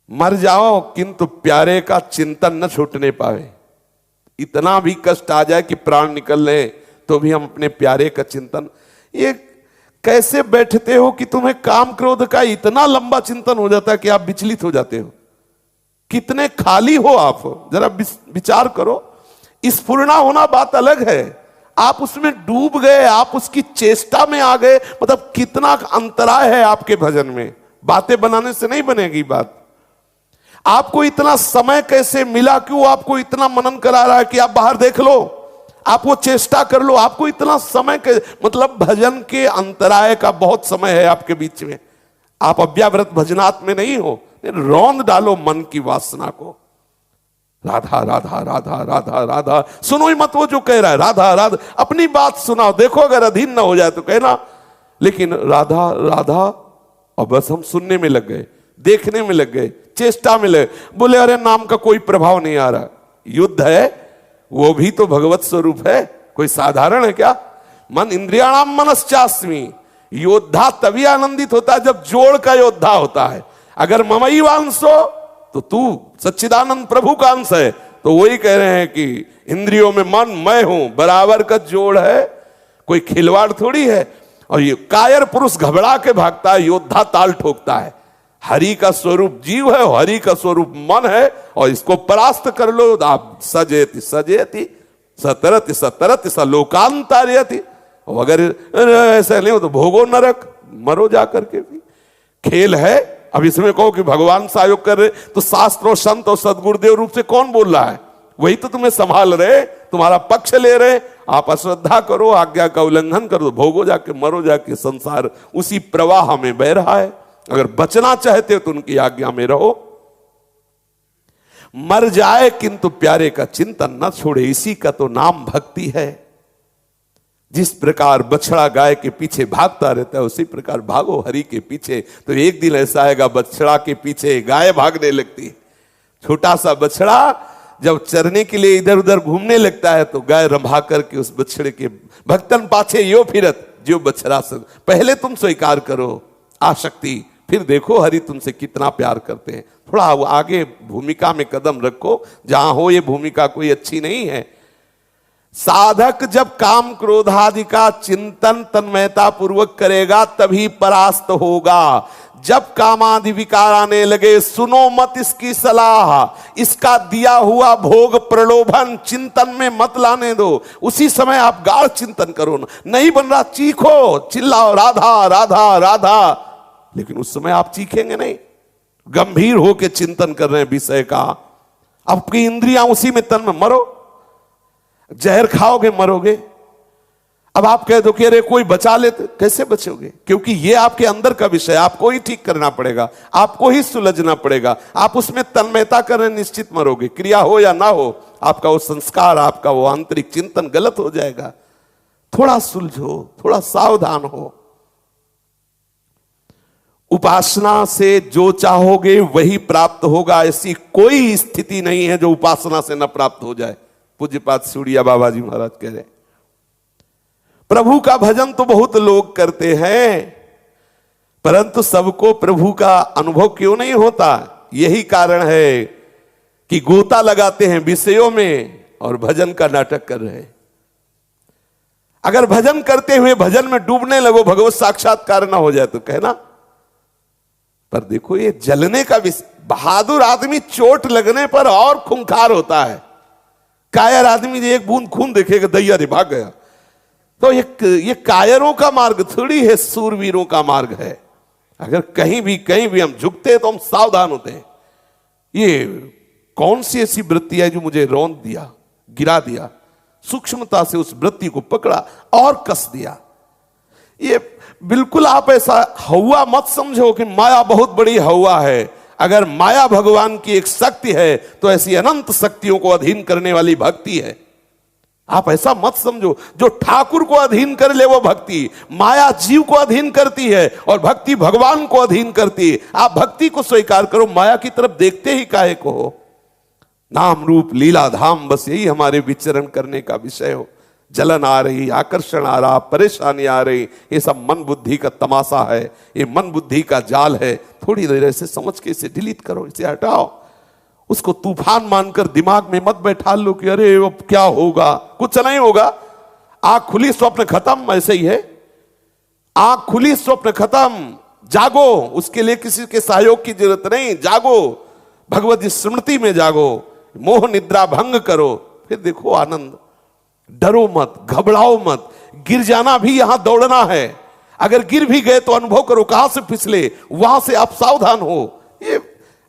मर जाओ किंतु प्यारे का चिंतन न छूटने पावे। इतना भी कष्ट आ जाए कि प्राण निकल ले तो भी हम अपने प्यारे का चिंतन। ये कैसे बैठते हो कि तुम्हें काम क्रोध का इतना लंबा चिंतन हो जाता है कि आप विचलित हो जाते हो? कितने खाली हो आप, जरा विचार करो। स्फुरना होना बात अलग है, आप उसमें डूब गए, आप उसकी चेष्टा में आ गए, मतलब कितना अंतराय है आपके भजन में। बातें बनाने से नहीं बनेगी बात। आपको इतना समय कैसे मिला, क्यों आपको इतना मनन करा रहा है कि आप बाहर देख लो, आप वो चेष्टा कर लो। आपको इतना समय के मतलब भजन के अंतराय का बहुत समय है आपके बीच में। आप अव्याव्रत भजनात् में नहीं हो। रौंद डालो मन की वासना को। राधा राधा राधा राधा राधा सुनो ही मत वो जो कह रहा है राधा राधा। अपनी बात सुनाओ, देखो अगर अधीन ना हो जाए तो कहना। लेकिन राधा राधा और बस हम सुनने में लग गए, देखने में लग गए, चेष्टा में लगे। बोले अरे नाम का कोई प्रभाव नहीं आ रहा। युद्ध है, वो भी तो भगवत स्वरूप है, कोई साधारण है क्या? मन इंद्रियाणाम मनश्चास्मि। योद्धा तभी आनंदित होता है जब जोड़ का योद्धा होता है। अगर ममई वांसो तो तू सच्चिदानंद प्रभु का अंश है। तो वही कह रहे हैं कि इंद्रियों में मन मैं हूं, बराबर का जोड़ है, कोई खिलवाड़ थोड़ी है। और ये कायर पुरुष घबरा के भागता है, योद्धा ताल ठोकता है। हरि का स्वरूप जीव है, हरि का स्वरूप मन है, और इसको परास्त कर लो आप। सजेति सजेति सतरति सतरति स लोकांतरयति। अगर ऐसा नहीं हो तो भोगो नरक, मरो जा करके भी। खेल है। अब इसमें कहो कि भगवान सहयोग कर रहे, तो शास्त्र और संत और सदगुरुदेव रूप से कौन बोल रहा है? वही तो तुम्हें संभाल रहे, तुम्हारा पक्ष ले रहे। आप अश्रद्धा करो, आज्ञा का उल्लंघन करो, भोगो जाके, मरो जाके। संसार उसी प्रवाह में बह रहा है। अगर बचना चाहते हो तो उनकी आज्ञा में रहो। मर जाए किंतु प्यारे का चिंतन न छोड़े, इसी का तो नाम भक्ति है। जिस प्रकार बछड़ा गाय के पीछे भागता रहता है, उसी प्रकार भागो हरि के पीछे। तो एक दिन ऐसा आएगा बछड़ा के पीछे गाय भागने लगती है। छोटा सा बछड़ा जब चरने के लिए इधर उधर घूमने लगता है तो गाय रंभा करके उस बछड़े के भक्तन पाछे यो फिरत जो बछड़ा से। पहले तुम स्वीकार करो आसक्ति, फिर देखो हरि तुमसे कितना प्यार करते हैं। थोड़ा आगे भूमिका में कदम रखो, जहां हो ये भूमिका कोई अच्छी नहीं है। साधक जब काम क्रोधादि का चिंतन तन्मयता पूर्वक करेगा तभी परास्त होगा। जब कामादि विकार आने लगे, सुनो मत इसकी सलाह, इसका दिया हुआ भोग प्रलोभन चिंतन में मत लाने दो। उसी समय आप गाढ़ चिंतन करो ना। नहीं बन रहा, चीखो, चिल्लाओ राधा राधा राधा। लेकिन उस समय आप चीखेंगे नहीं, गंभीर होकर चिंतन कर रहे हैं विषय का। आपकी इंद्रियां उसी में तन में। मरो, जहर खाओगे मरोगे। अब आप कह दो कि अरे कोई बचा ले, तो कैसे बचोगे? क्योंकि ये आपके अंदर का विषय, आपको ही ठीक करना पड़ेगा, आपको ही सुलझना पड़ेगा। आप उसमें तन्मयता करें, निश्चित मरोगे। क्रिया हो या ना हो, आपका वो संस्कार, आपका वो आंतरिक चिंतन गलत हो जाएगा। थोड़ा सुलझो, थोड़ा सावधान हो। उपासना से जो चाहोगे वही प्राप्त होगा। ऐसी कोई स्थिति नहीं है जो उपासना से न प्राप्त हो जाए। पूज्यपाद सूड़िया बाबा जी महाराज कह रहे, प्रभु का भजन तो बहुत लोग करते हैं, परंतु सबको प्रभु का अनुभव क्यों नहीं होता? यही कारण है कि गोता लगाते हैं विषयों में और भजन का नाटक कर रहे हैं। अगर भजन करते हुए भजन में डूबने लगो, भगवत साक्षात्कार ना हो जाए तो कहना। पर देखो ये जलने का बहादुर आदमी चोट लगने पर और खूंखार होता है। कायर आदमी एक बूंद खून देखेगा, दैया रे भाग गया। तो ये कायरों का मार्ग थोड़ी है, सूरवीरों का मार्ग है। अगर कहीं भी हम झुकते हैं तो हम सावधान होते हैं। ये कौन सी ऐसी वृत्ति है जो मुझे रौंद दिया, गिरा दिया? सूक्ष्मता से उस वृत्ति को पकड़ा और कस दिया। ये बिल्कुल आप ऐसा हवा मत समझो कि माया बहुत बड़ी हवा है। अगर माया भगवान की एक शक्ति है तो ऐसी अनंत शक्तियों को अधीन करने वाली भक्ति है। आप ऐसा मत समझो जो ठाकुर को अधीन कर ले वो भक्ति। माया जीव को अधीन करती है और भक्ति भगवान को अधीन करती है। आप भक्ति को स्वीकार करो, माया की तरफ देखते ही काहे को हो। नाम रूप लीला धाम, बस यही हमारे विचरण करने का विषय हो। जलन आ रही, आकर्षण आ रहा, परेशानी आ रही, ये सब मन बुद्धि का तमाशा है, ये मन बुद्धि का जाल है। थोड़ी देर ऐसे समझ के इसे डिलीट करो, इसे हटाओ। उसको तूफान मानकर दिमाग में मत बैठा लो कि अरे अब क्या होगा, कुछ नहीं होगा। आंख खुली स्वप्न खत्म, ऐसे ही है। आंख खुली स्वप्न खत्म, जागो। उसके लिए किसी के सहयोग की जरूरत नहीं, जागो, भगवत स्मृति में जागो, मोह निद्रा भंग करो, फिर देखो आनंद। डरो मत, घबराओ मत। गिर जाना भी यहां दौड़ना है। अगर गिर भी गए तो अनुभव करो कहां से फिसले, वहां से आप सावधान हो। ये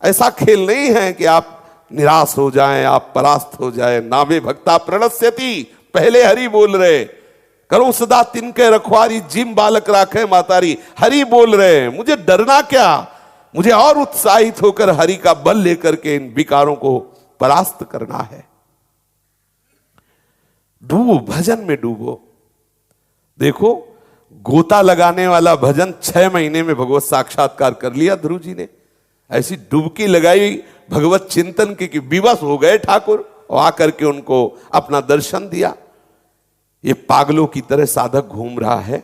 ऐसा खेल नहीं है कि आप निराश हो जाएं, आप परास्त हो जाएं। नावे भक्ता प्रणश्यति, पहले हरि बोल रहे। करो सदा तिनके रखवारी, जिम बालक राखे मातारी। हरि बोल रहे हैं, मुझे डरना क्या, मुझे और उत्साहित होकर हरि का बल लेकर के इन विकारों को परास्त करना है। डूबो, भजन में डूबो। देखो, गोता लगाने वाला भजन 6 महीने में भगवत साक्षात्कार कर लिया ध्रुव जी ने। ऐसी डुबकी लगाई भगवत चिंतन की कि विवश हो गए ठाकुर, और आकर के उनको अपना दर्शन दिया। ये पागलों की तरह साधक घूम रहा है,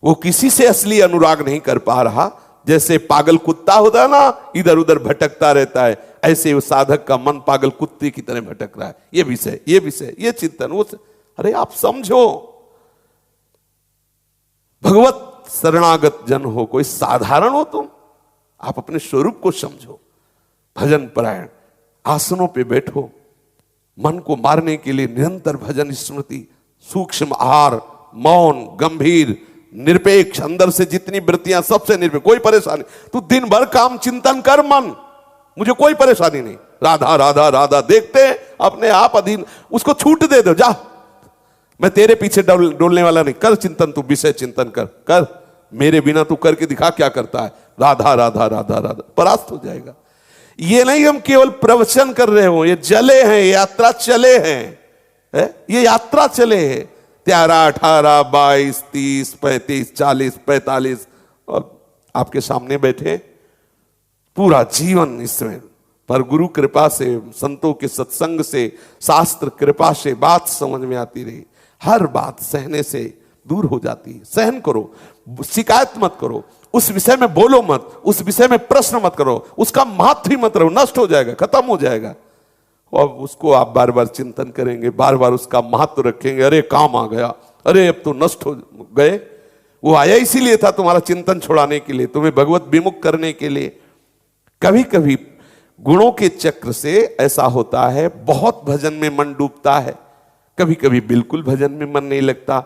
वो किसी से असली अनुराग नहीं कर पा रहा। जैसे पागल कुत्ता होता है ना, इधर उधर भटकता रहता है, ऐसे वो साधक का मन पागल कुत्ते की तरह भटक रहा है। ये विषय, ये विषय, ये चिंतन, वो अरे आप समझो, भगवत शरणागत जन हो, कोई साधारण हो तुम, आप अपने स्वरूप को समझो। भजन परायण, आसनों पे बैठो, मन को मारने के लिए निरंतर भजन स्मृति, सूक्ष्म आहार, मौन, गंभीर, निरपेक्ष, अंदर से जितनी वृत्तियां सबसे निरपेक्ष, कोई परेशानी। तू दिन भर काम चिंतन कर मन, मुझे कोई परेशानी नहीं। राधा राधा राधा देखते अपने आप अधीन, उसको छूट दे दो, जा, मैं तेरे पीछे डोलने वाला नहीं। कर चिंतन, तू विषय चिंतन कर, मेरे बिना तू करके दिखा क्या करता है। राधा राधा राधा राधा, परास्त हो जाएगा। ये नहीं हम केवल प्रवचन कर रहे हो, ये जले हैं, यात्रा चले हैं, ये यात्रा चले हैं। 13, 18, 22, 30, 35, 40, 45 और आपके सामने बैठे, पूरा जीवन इसमें। पर गुरु कृपा से, संतों के सत्संग से, शास्त्र कृपा से बात समझ में आती रही। हर बात सहने से दूर हो जाती है। सहन करो, शिकायत मत करो, उस विषय में बोलो मत, उस विषय में प्रश्न मत करो, उसका महत्व ही मत रहो, नष्ट हो जाएगा, खत्म हो जाएगा। और उसको आप बार बार चिंतन करेंगे, बार बार उसका महत्व रखेंगे। अरे काम आ गया, अरे अब तो नष्ट हो गए। वो आया इसीलिए था, तुम्हारा चिंतन छुड़ाने के लिए, तुम्हें भगवत विमुख करने के लिए। कभी कभी गुणों के चक्र से ऐसा होता है, बहुत भजन में मन डूबता है, कभी कभी बिल्कुल भजन में मन नहीं लगता।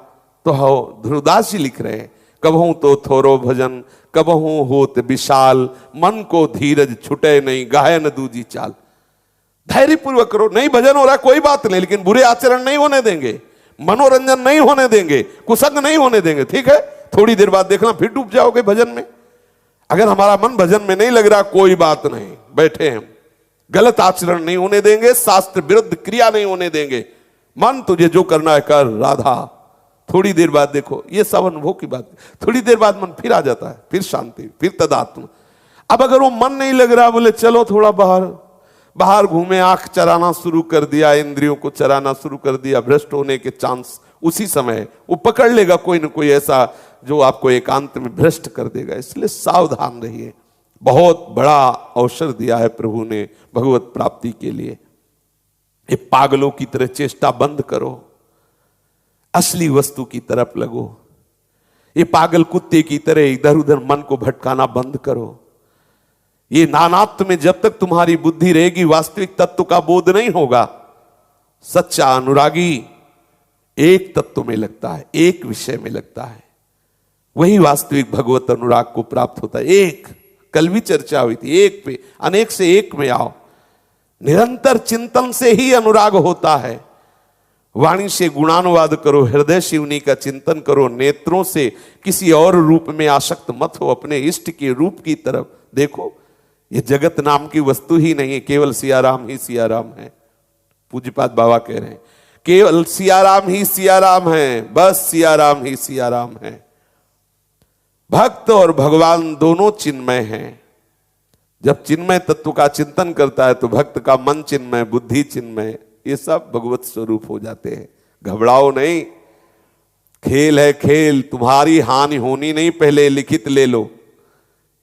तो हो ध्रुवदास जी लिख रहे हैं, कबहू तो थोरो भजन, कबहू होत विशाल, मन को धीरज छुटे नहीं, गाय न दूजी चाल। धैर्य पूर्वक करो, नहीं भजन हो रहा कोई बात नहीं, लेकिन बुरे आचरण नहीं होने देंगे, मनोरंजन नहीं होने देंगे, कुसंग नहीं होने देंगे, ठीक है। थोड़ी देर बाद देखना फिर डूब जाओगे भजन में। अगर हमारा मन भजन में नहीं लग रहा, कोई बात नहीं, बैठे हैं, गलत आचरण नहीं होने देंगे, शास्त्र विरुद्ध क्रिया नहीं होने देंगे। मन तुझे जो करना है कर, राधा। थोड़ी देर बाद देखो, ये सब अनुभव की बात, थोड़ी देर बाद मन फिर आ जाता है, फिर शांति, फिर तदात्म। अब अगर वो मन नहीं लग रहा, बोले चलो थोड़ा बाहर घूमे, आंख चराना शुरू कर दिया, इंद्रियों को चराना शुरू कर दिया, भ्रष्ट होने के चांस उसी समय वो पकड़ लेगा कोई ना कोई ऐसा जो आपको एकांत में भ्रष्ट कर देगा। इसलिए सावधान रहिए। बहुत बड़ा अवसर दिया है प्रभु ने भगवत प्राप्ति के लिए। ये पागलों की तरह चेष्टा बंद करो, असली वस्तु की तरफ लगो। ये पागल कुत्ते की तरह इधर उधर मन को भटकाना बंद करो। ये नानात्व में जब तक तुम्हारी बुद्धि रहेगी, वास्तविक तत्व का बोध नहीं होगा। सच्चा अनुरागी एक तत्व में लगता है, एक विषय में लगता है, वही वास्तविक भगवत अनुराग को प्राप्त होता है। एक, कल भी चर्चा हुई थी, एक पे अनेक से एक में आओ। निरंतर चिंतन से ही अनुराग होता है। वाणी से गुणानुवाद करो, हृदय से उन्हीं का चिंतन करो, नेत्रों से किसी और रूप में आसक्त मत हो, अपने इष्ट के रूप की तरफ देखो। ये जगत नाम की वस्तु ही नहीं है, केवल सियाराम ही सियाराम है। पूज्यपाद बाबा कह रहे हैं, केवल सियाराम ही सियाराम है, बस सियाराम ही सियाराम है। भक्त और भगवान दोनों चिन्मय हैं। जब चिन्मय तत्व का चिंतन करता है तो भक्त का मन चिन्मय, बुद्धि चिन्मय, ये सब भगवत स्वरूप हो जाते हैं। घबराओ नहीं, खेल है खेल, तुम्हारी हानि होनी नहीं, पहले लिखित ले लो।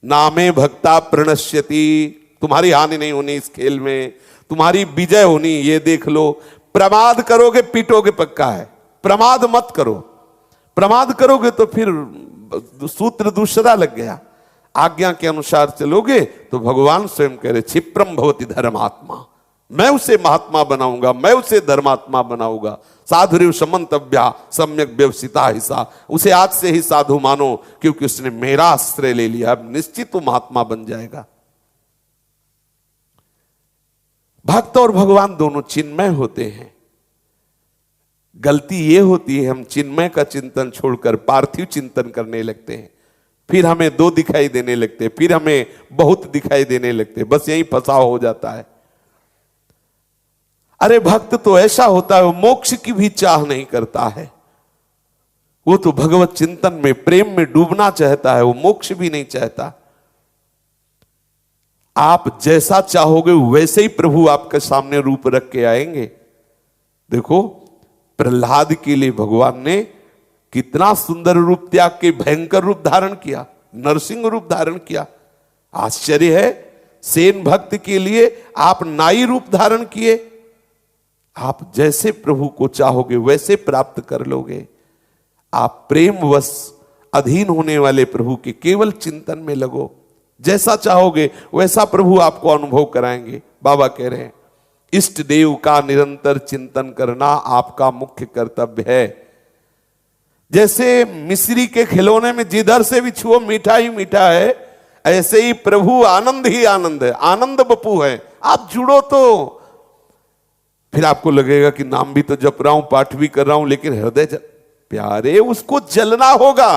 नामे भक्ता प्रणश्यति, तुम्हारी हानि नहीं होनी इस खेल में, तुम्हारी विजय होनी, ये देख लो। प्रमाद करोगे पीटोगे पक्का है, प्रमाद मत करो। प्रमाद करोगे तो फिर सूत्र दूसरा लग गया। आज्ञा के अनुसार चलोगे तो भगवान स्वयं कह रहे क्षिप्रम भवति धर्मात्मा, मैं उसे महात्मा बनाऊंगा, मैं उसे धर्मात्मा बनाऊंगा। साधुरिव समंतव्या सम्यक व्यवसिता हिसा, उसे आज से ही साधु मानो क्योंकि उसने मेरा आश्रय ले लिया, अब निश्चित वो महात्मा बन जाएगा। भक्त और भगवान दोनों चिन्मय होते हैं। गलती ये होती है हम चिन्मय का चिंतन छोड़कर पार्थिव चिंतन करने लगते हैं, फिर हमें दो दिखाई देने लगते हैं, फिर हमें बहुत दिखाई देने लगते हैं, बस यही फंसाव हो जाता है। अरे भक्त तो ऐसा होता है वो मोक्ष की भी चाह नहीं करता है, वो तो भगवत चिंतन में प्रेम में डूबना चाहता है, वो मोक्ष भी नहीं चाहता। आप जैसा चाहोगे वैसे ही प्रभु आपके सामने रूप रख के आएंगे। देखो प्रहलाद के लिए भगवान ने कितना सुंदर रूप त्याग के भयंकर रूप धारण किया, नरसिंह रूप धारण किया। आश्चर्य है, सेन भक्त के लिए आप नाई रूप धारण किए। आप जैसे प्रभु को चाहोगे वैसे प्राप्त कर लोगे। आप प्रेमवश अधीन होने वाले प्रभु के केवल चिंतन में लगो, जैसा चाहोगे वैसा प्रभु आपको अनुभव कराएंगे। बाबा कह रहे हैं इष्ट देव का निरंतर चिंतन करना आपका मुख्य कर्तव्य है। जैसे मिश्री के खिलौने में जिधर से भी छुओ मीठा ही मीठा है, ऐसे ही प्रभु आनंद ही आनंद है, आनंद बपू है। आप जुड़ो तो फिर आपको लगेगा कि नाम भी तो जप रहा हूं, पाठ भी कर रहा हूं, लेकिन हृदय प्यारे उसको जलना होगा।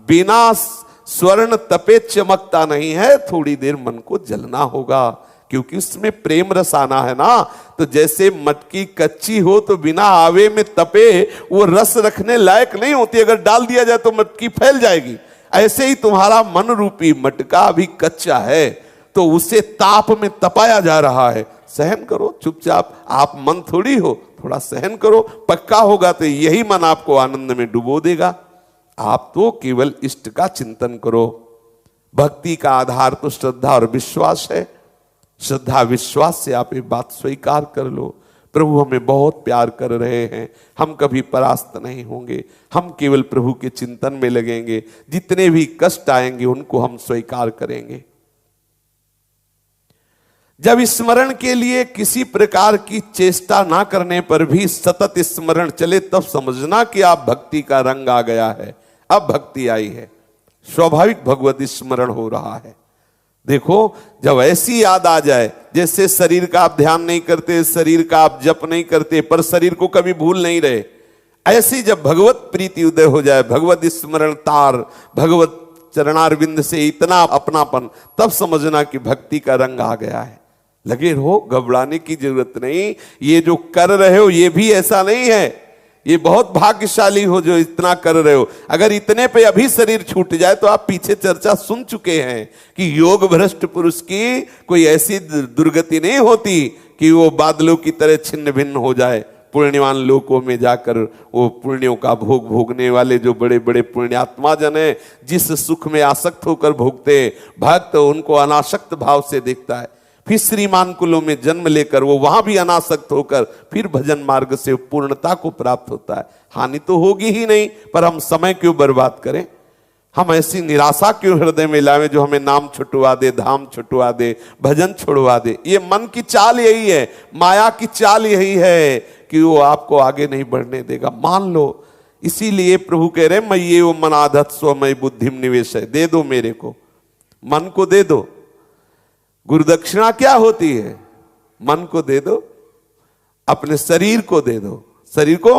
बिना स्वर्ण तपे चमकता नहीं है, थोड़ी देर मन को जलना होगा, क्योंकि उसमें प्रेम रस आना है ना। तो जैसे मटकी कच्ची हो तो बिना आवे में तपे वो रस रखने लायक नहीं होती, अगर डाल दिया जाए तो मटकी फैल जाएगी। ऐसे ही तुम्हारा मन रूपी मटका अभी कच्चा है, तो उसे ताप में तपाया जा रहा है। सहन करो चुपचाप, आप मन थोड़ी हो, थोड़ा सहन करो, पक्का होगा तो यही मन आपको आनंद में डुबो देगा। आप तो केवल इष्ट का चिंतन करो। भक्ति का आधार तो श्रद्धा और विश्वास है। श्रद्धा विश्वास से आप ये बात स्वीकार कर लो, प्रभु हमें बहुत प्यार कर रहे हैं, हम कभी परास्त नहीं होंगे, हम केवल प्रभु के चिंतन में लगेंगे, जितने भी कष्ट आएंगे उनको हम स्वीकार करेंगे। जब स्मरण के लिए किसी प्रकार की चेष्टा ना करने पर भी सतत स्मरण चले, तब समझना कि आप भक्ति का रंग आ गया है, अब भक्ति आई है, स्वाभाविक भगवत स्मरण हो रहा है। देखो जब ऐसी याद आ जाए, जैसे शरीर का आप ध्यान नहीं करते, शरीर का आप जप नहीं करते, पर शरीर को कभी भूल नहीं रहे, ऐसी जब भगवत प्रीति उदय हो जाए, भगवत स्मरण तार, भगवत चरणारविंद से इतना अपनापन, तब समझना कि भक्ति का रंग आ गया है। लगे रहो, घबराने की जरूरत नहीं। ये जो कर रहे हो ये भी ऐसा नहीं है, ये बहुत भाग्यशाली हो जो इतना कर रहे हो। अगर इतने पे अभी शरीर छूट जाए तो आप पीछे चर्चा सुन चुके हैं कि योग भ्रष्ट पुरुष की कोई ऐसी दुर्गति नहीं होती कि वो बादलों की तरह छिन्न भिन्न हो जाए। पुण्यवान लोकों में जाकर वो पुण्यों का भोग भोगने वाले जो बड़े बड़े पुण्यात्मा जन है, जिस सुख में आसक्त होकर भोगते, भक्त उनको अनासक्त भाव से देखता है। फिर श्रीमान कुलों में जन्म लेकर वो वहां भी अनासक्त होकर फिर भजन मार्ग से पूर्णता को प्राप्त होता है। हानि तो होगी ही नहीं, पर हम समय क्यों बर्बाद करें, हम ऐसी निराशा क्यों हृदय में लावें जो हमें नाम छुटवा दे, धाम छुटवा दे, भजन छुड़वा दे। ये मन की चाल यही है, माया की चाल यही है कि वो आपको आगे नहीं बढ़ने देगा, मान लो। इसीलिए प्रभु कह रहे मैं ये वो मनाधत स्वमय बुद्धिम निवेश है, दे दो मेरे को, मन को दे दो। गुरुदक्षिणा क्या होती है, मन को दे दो, अपने शरीर को दे दो। शरीर को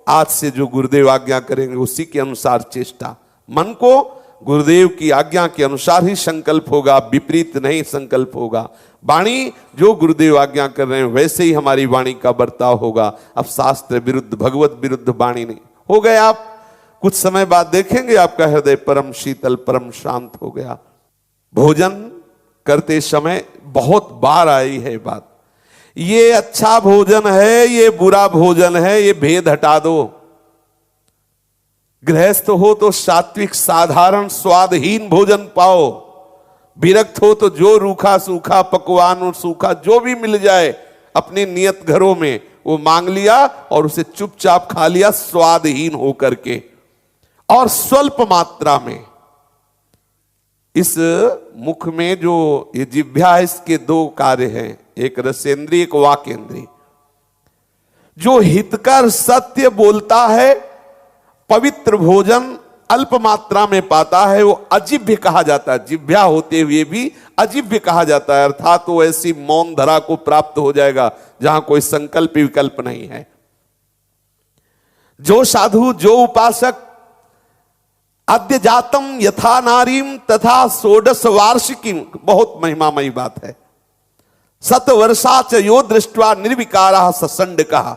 आज से जो गुरुदेव आज्ञा करेंगे उसी के अनुसार चेष्टा, मन को गुरुदेव की आज्ञा के अनुसार ही संकल्प होगा, विपरीत नहीं संकल्प होगा। वाणी जो गुरुदेव आज्ञा कर रहे हैं वैसे ही हमारी वाणी का बर्ताव होगा। अब शास्त्र विरुद्ध भगवत विरुद्ध वाणी नहीं हो गए। आप कुछ समय बाद देखेंगे आपका हृदय परम शीतल परम शांत हो गया। भोजन करते समय बहुत बार आई है बात, ये अच्छा भोजन है, ये बुरा भोजन है, ये भेद हटा दो। गृहस्थ हो तो सात्विक साधारण स्वादहीन भोजन पाओ, विरक्त हो तो जो रूखा सूखा पकवान और सूखा जो भी मिल जाए अपने नियत घरों में वो मांग लिया और उसे चुपचाप खा लिया स्वादहीन होकर के और स्वल्प मात्रा में। इस मुख में जो ये जिह्वा है इसके दो कार्य हैं, एक रसेंद्रिय एक वाकेंद्रिय। जो हितकर सत्य बोलता है, पवित्र भोजन अल्प मात्रा में पाता है, वो अजिभ्य कहा जाता है। जिह्वा होते हुए भी अजिभ्य कहा जाता है, अर्थात वो ऐसी मौन धरा को प्राप्त हो जाएगा जहां कोई संकल्प विकल्प नहीं है। जो साधु जो उपासक अद्य जातम यथा नारीम तथा षोडश वार्षिकी, बहुत महिमामयी बात है। सत वर्षा च यो दृष्ट्वा निर्विकारा ससंड कहा।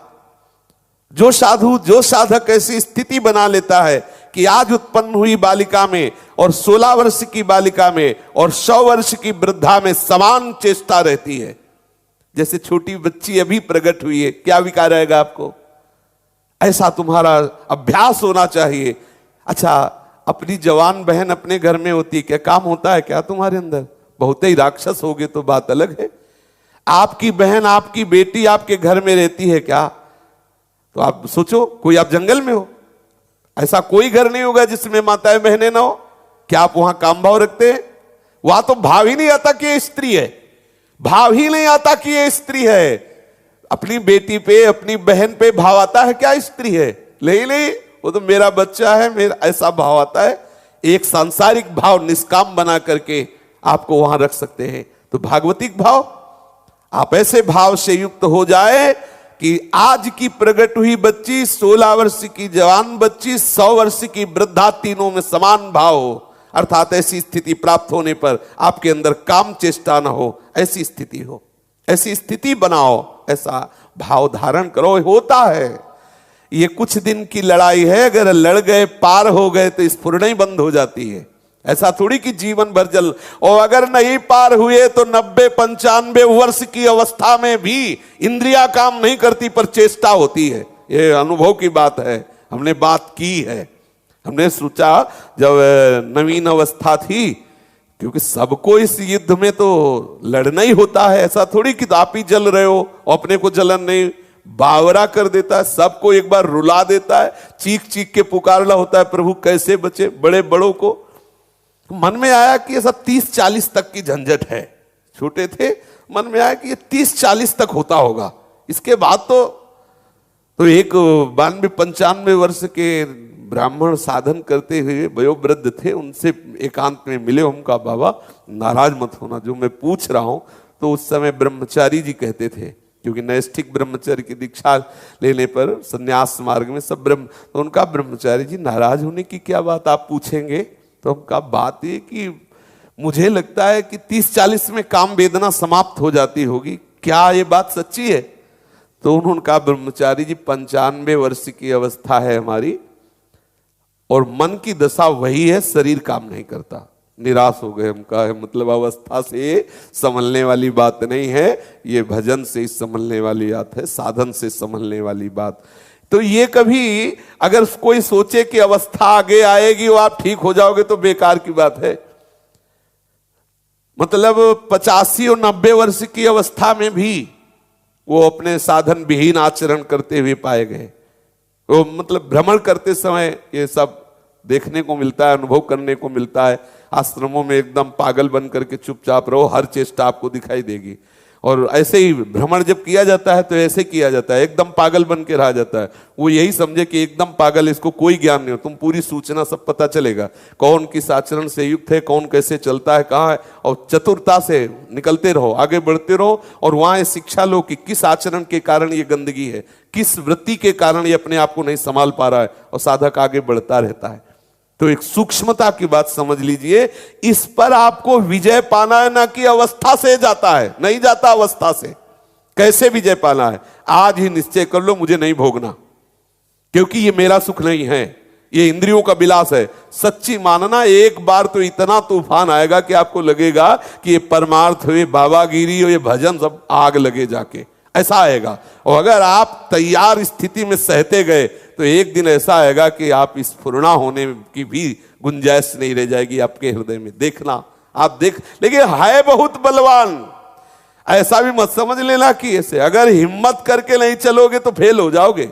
जो साधु जो साधक ऐसी स्थिति बना लेता है कि आज उत्पन्न हुई बालिका में और 16 वर्ष की बालिका में और 100 वर्ष की वृद्धा में समान चेष्टा रहती है। जैसे छोटी बच्ची अभी प्रकट हुई है, क्या विकार आएगा आपको? ऐसा तुम्हारा अभ्यास होना चाहिए। अच्छा, अपनी जवान बहन अपने घर में होती है, क्या काम होता है क्या तुम्हारे अंदर? बहुत ही राक्षस होगे तो बात अलग है। आपकी बहन आपकी बेटी आपके घर में रहती है क्या? तो आप सोचो, कोई आप जंगल में हो, ऐसा कोई घर नहीं होगा जिसमें माताएं बहनें ना हो। क्या आप वहां काम भाव रखते हैं? वहां तो भाव ही नहीं आता कि ये स्त्री है, भाव ही नहीं आता कि ये स्त्री है। अपनी बेटी पे अपनी बहन पे भाव आता है क्या स्त्री है? नहीं, वो तो मेरा बच्चा है, मेरा ऐसा भाव आता है। एक सांसारिक भाव निष्काम बना करके आपको वहां रख सकते हैं। तो भागवतिक भाव, आप ऐसे भाव से युक्त हो जाए कि आज की प्रकट हुई बच्ची, 16 वर्ष की जवान बच्ची, 100 वर्ष की वृद्धा, तीनों में समान भाव हो। अर्थात ऐसी स्थिति प्राप्त होने पर आपके अंदर काम चेष्टा ना हो, ऐसी स्थिति हो, ऐसी स्थिति बनाओ, ऐसा भाव धारण करो। होता है, ये कुछ दिन की लड़ाई है, अगर लड़ गए पार हो गए तो स्फुरणा ही बंद हो जाती है। ऐसा थोड़ी कि जीवन भर जल, और अगर नहीं पार हुए तो 90-95 वर्ष की अवस्था में भी इंद्रिया काम नहीं करती पर चेष्टा होती है। ये अनुभव की बात है, हमने बात की है। हमने सोचा जब नवीन अवस्था थी, क्योंकि सबको इस युद्ध में तो लड़ना ही होता है, ऐसा थोड़ी कि आप ही जल रहे हो और अपने को जलन नहीं, बावरा कर देता है, सबको एक बार रुला देता है, चीख चीख के पुकारना होता है प्रभु कैसे बचे। बड़े बड़ों को मन में आया कि ये सब 30-40 तक की झंझट है। छोटे थे, मन में आया कि ये 30-40 तक होता होगा, इसके बाद तो एक 92-95 वर्ष के ब्राह्मण साधन करते हुए वयोवृद्ध थे, उनसे एकांत में मिले। उनका बाबा नाराज मत होना जो मैं पूछ रहा हूं। तो उस समय ब्रह्मचारी जी कहते थे, क्योंकि नैष्ठिक ब्रह्मचर्य की दीक्षा लेने पर संन्यास मार्ग में सब तो उनका ब्रह्मचारी जी नाराज होने की क्या बात आप पूछेंगे? तो उनका बात ये कि मुझे लगता है कि 30-40 में काम वेदना समाप्त हो जाती होगी, क्या ये बात सच्ची है? तो उन्होंने कहा ब्रह्मचारी जी 95 वर्ष की अवस्था है हमारी और मन की दशा वही है, शरीर काम नहीं करता। निराश हो गए। हम कहा मतलब अवस्था से संभलने वाली बात नहीं है, ये भजन से संभलने वाली बात है, साधन से संभलने वाली बात। तो ये कभी अगर कोई सोचे कि अवस्था आगे आएगी और आप ठीक हो जाओगे तो बेकार की बात है। मतलब 85 और 90 वर्ष की अवस्था में भी वो अपने साधन विहीन आचरण करते हुए पाए गए। वो मतलब भ्रमण करते समय ये सब देखने को मिलता है, अनुभव करने को मिलता है। आश्रमों में एकदम पागल बन करके चुपचाप रहो, हर चेष्टा आपको दिखाई देगी। और ऐसे ही भ्रमण जब किया जाता है तो ऐसे किया जाता है, एकदम पागल बन के रहा जाता है। वो यही समझे कि एकदम पागल, इसको कोई ज्ञान नहीं हो, तुम पूरी सूचना सब पता चलेगा, कौन किस आचरण से युक्त है, कौन कैसे चलता है, कहाँ है, और चतुरता से निकलते रहो, आगे बढ़ते रहो। और वहां ये शिक्षा लो कि किस आचरण के कारण ये गंदगी है, किस वृत्ति के कारण ये अपने आप को नहीं संभाल पा रहा है, और साधक आगे बढ़ता रहता है। तो एक सूक्ष्मता की बात समझ लीजिए, इस पर आपको विजय पाना है, ना कि अवस्था से जाता है, नहीं जाता अवस्था से। कैसे विजय पाना है? आज ही निश्चय कर लो मुझे नहीं भोगना, क्योंकि ये मेरा सुख नहीं है, ये इंद्रियों का विलास है। सच्ची मानना, एक बार तो इतना तूफान आएगा कि आपको लगेगा कि ये परमार्थ हुए, बाबागिरी और ये भजन सब आग लगे, जाके ऐसा आएगा। और अगर आप तैयार स्थिति में सहते गए तो एक दिन ऐसा आएगा कि आप स्फुरणा होने की भी गुंजाइश नहीं रह जाएगी आपके हृदय में। देखना, आप देख, लेकिन है बहुत बलवान। ऐसा भी मत समझ लेना कि ऐसे अगर हिम्मत करके नहीं चलोगे तो फेल हो जाओगे।